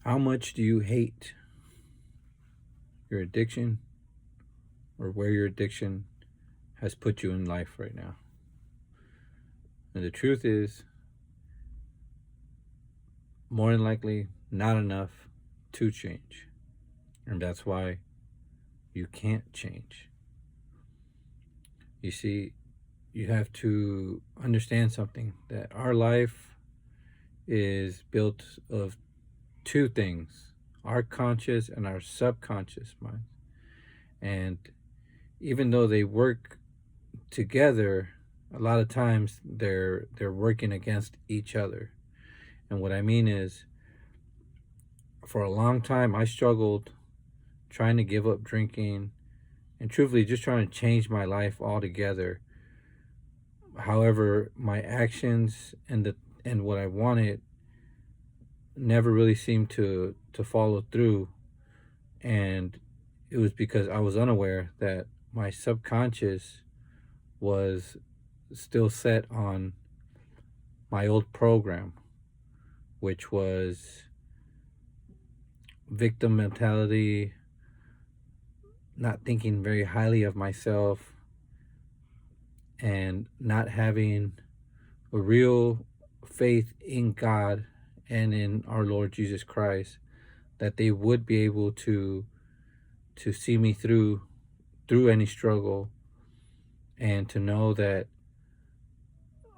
How much do you hate your addiction or where your addiction has put you in life right now? And the truth is, more than likely, not enough to change. And that's why you can't change. You see, you have to understand something, that our life is built of two things: our conscious and our subconscious mind. And even though they work together, a lot of times they're working against each other. And what I mean is, for a long time I struggled trying to give up drinking and truthfully just trying to change my life altogether. However, my actions and what I wanted never really seemed to follow through. And it was because I was unaware that my subconscious was still set on my old program, which was victim mentality, not thinking very highly of myself, and not having a real faith in God and in our Lord Jesus Christ, that they would be able to see me through any struggle, and to know that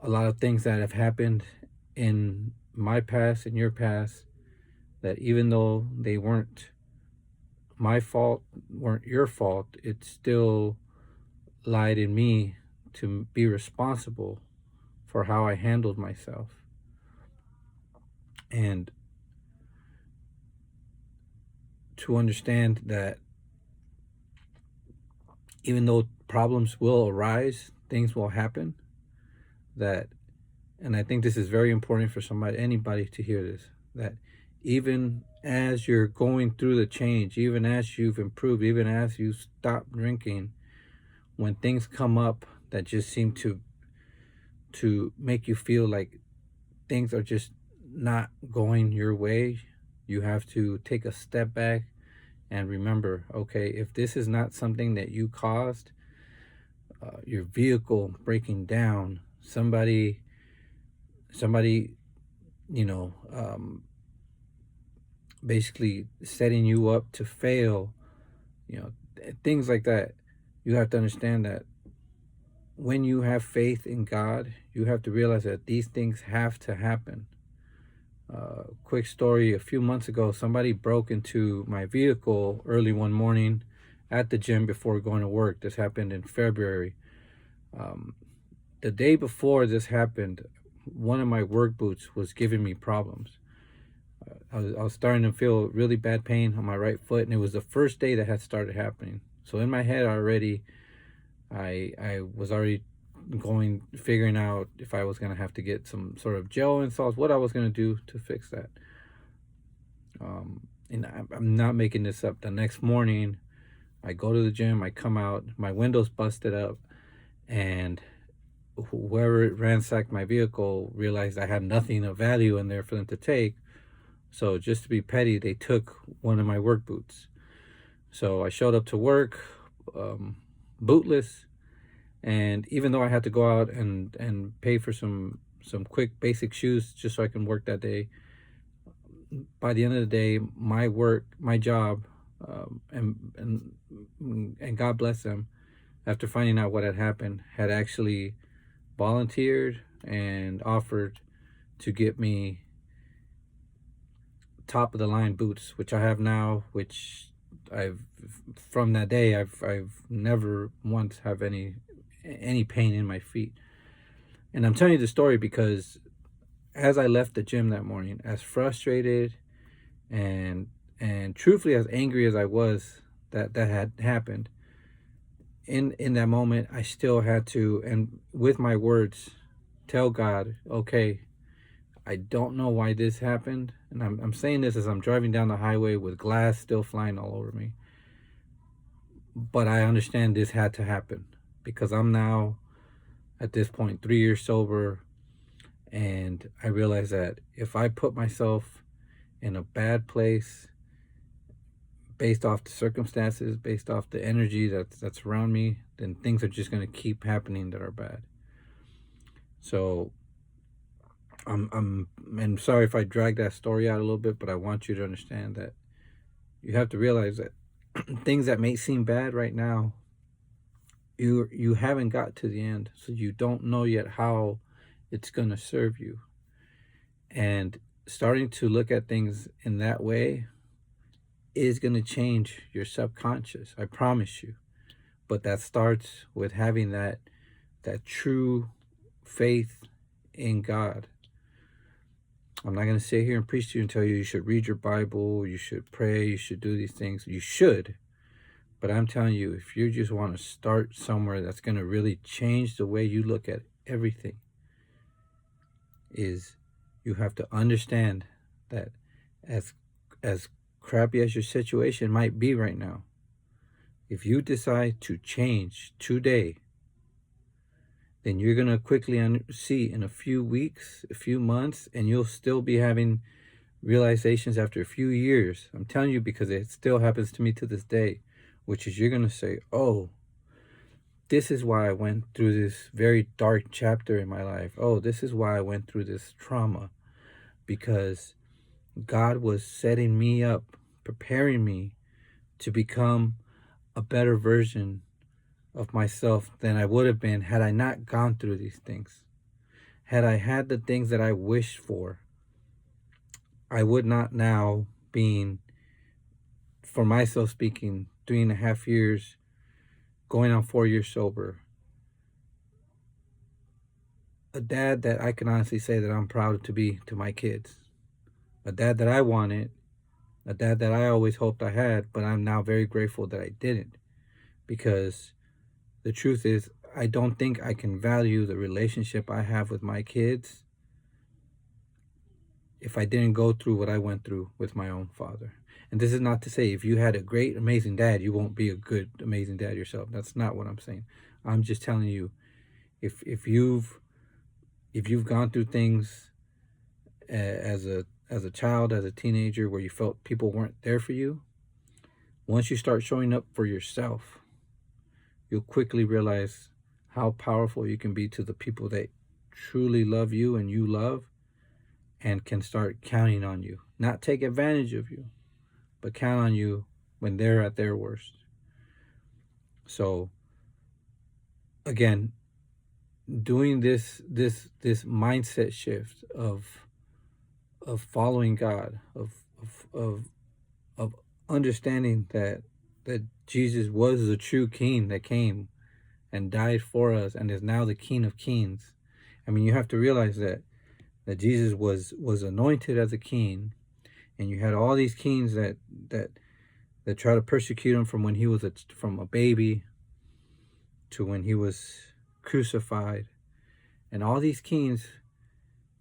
a lot of things that have happened in my past and your past, that even though they weren't my fault, weren't your fault, it still lied in me to be responsible for how I handled myself. And to understand that even though problems will arise, things will happen, that, and I think this is very important for anybody to hear this, that even as you're going through the change, even as you've improved, even as you stop drinking, when things come up that just seem to make you feel like things are just not going your way, you have to take a step back and remember, okay, if this is not something that you caused, your vehicle breaking down, somebody, you know, basically setting you up to fail, things like that, you have to understand that when you have faith in God, you have to realize that these things have to happen. Quick story: a few months ago, somebody broke into my vehicle early one morning at the gym before going to work. This happened in February. The day before this happened, one of my work boots was giving me problems. I was starting to feel really bad pain on my right foot, and it was the first day that had started happening. So in my head already, I was already figuring out if I was gonna have to get some sort of gel installs, what I was gonna do to fix that. And I'm not making this up. The next morning, I go to the gym, I come out, my window's busted up, and whoever ransacked my vehicle realized I had nothing of value in there for them to take. So just to be petty, they took one of my work boots. So I showed up to work, bootless, and even though I had to go out and pay for some quick basic shoes just so I can work that day, by the end of the day, my job, and God bless them, after finding out what had happened, had actually volunteered and offered to get me top of the line boots, which I have now, which I've from that day I've never once have any pain in my feet. And I'm telling you the story because as I left the gym that morning, as frustrated and truthfully as angry as I was that had happened, in that moment I still had to, and with my words, tell God, okay, I don't know why this happened, and I'm saying this as I'm driving down the highway with glass still flying all over me, but I understand this had to happen because I'm now at this point 3 years sober, and I realize that if I put myself in a bad place based off the circumstances, based off the energy that's around me, then things are just going to keep happening that are bad. So I'm sorry if I drag that story out a little bit, but I want you to understand that you have to realize that things that may seem bad right now, you haven't got to the end, so you don't know yet how it's going to serve you. And starting to look at things in that way is going to change your subconscious, I promise you. But that starts with having that true faith in God. I'm not going to sit here and preach to you and tell you should read your Bible, you should pray, you should do these things. You should. But I'm telling you, if you just want to start somewhere that's going to really change the way you look at everything, is you have to understand that as crappy as your situation might be right now, if you decide to change today, then you're going to quickly see in a few weeks, a few months, and you'll still be having realizations after a few years. I'm telling you, because it still happens to me to this day, which is you're going to say, oh, this is why I went through this very dark chapter in my life. Oh, this is why I went through this trauma, because God was setting me up, preparing me to become a better version of myself than I would have been had I not gone through these things. Had I had the things that I wished for, I would not now being, for myself speaking, 3.5 years, going on 4 years sober. A dad that I can honestly say that I'm proud to be to my kids. A dad that I wanted, a dad that I always hoped I had, but I'm now very grateful that I didn't. Because the truth is, I don't think I can value the relationship I have with my kids if I didn't go through what I went through with my own father. And this is not to say if you had a great, amazing dad, you won't be a good, amazing dad yourself. That's not what I'm saying. I'm just telling you, if you've gone through things as a child, as a teenager, where you felt people weren't there for you, once you start showing up for yourself, you'll quickly realize how powerful you can be to the people that truly love you and you love, and can start counting on you. Not take advantage of you, but count on you when they're at their worst. So again, doing this mindset shift of following God, of understanding that Jesus was the true king that came and died for us and is now the King of Kings. I mean, you have to realize that Jesus was anointed as a king, and you had all these kings that try to persecute him from when he was from a baby to when he was crucified. And all these kings,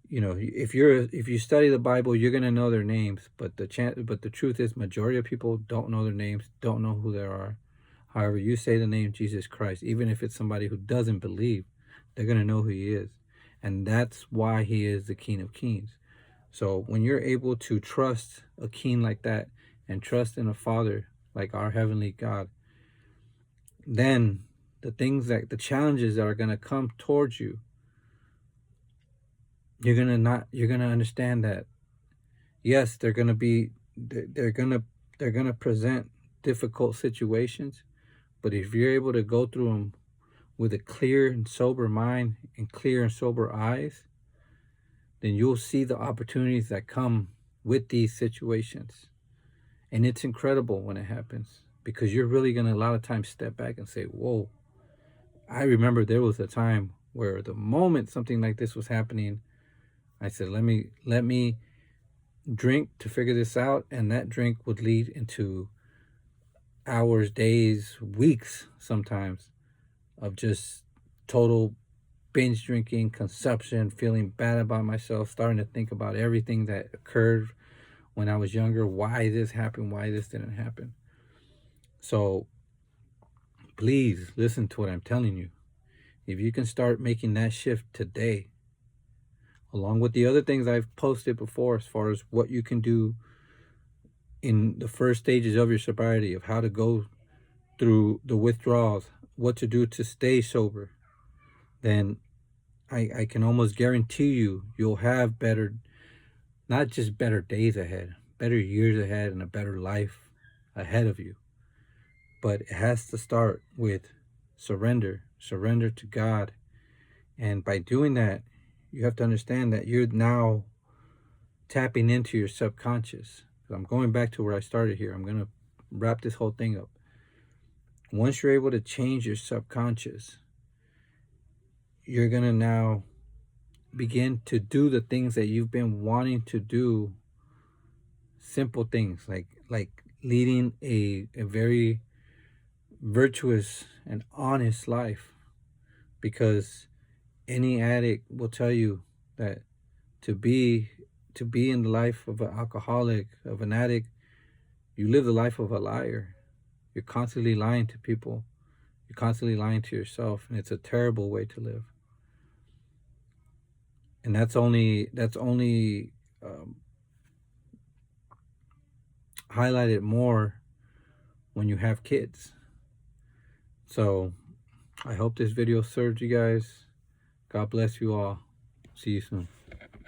you know, if you study the Bible, you're gonna know their names, but the truth is, majority of people don't know their names, don't know who they are. However, you say the name Jesus Christ, even if it's somebody who doesn't believe, they're gonna know who he is. And that's why he is the King of Kings. So when you're able to trust a king like that, and trust in a father like our heavenly God, then the challenges that are going to come towards you, you're going to understand that, yes, they're going to present difficult situations, but if you're able to go through them with a clear and sober mind and clear and sober eyes, then you'll see the opportunities that come with these situations. And it's incredible when it happens, because you're really going to a lot of times step back and say, whoa, I remember there was a time where the moment something like this was happening, I said, let me drink to figure this out. And that drink would lead into hours, days, weeks sometimes of just total binge drinking, consumption, feeling bad about myself, starting to think about everything that occurred when I was younger, why this happened, why this didn't happen. So please listen to what I'm telling you. If you can start making that shift today, along with the other things I've posted before as far as what you can do in the first stages of your sobriety, of how to go through the withdrawals, what to do to stay sober, then I can almost guarantee you'll have better, not just better days ahead, better years ahead, and a better life ahead of you. But it has to start with surrender to God. And by doing that, you have to understand that you're now tapping into your subconscious. I'm going back to where I started here. I'm going to wrap this whole thing up. Once you're able to change your subconscious, you're going to now begin to do the things that you've been wanting to do. Simple things like leading a very virtuous and honest life, because any addict will tell you that to be in the life of an alcoholic, of an addict, you live the life of a liar. You're constantly lying to people. You're constantly lying to yourself, and it's a terrible way to live. And that's only highlighted more when you have kids. So I hope this video served you guys. God bless you all. See you soon.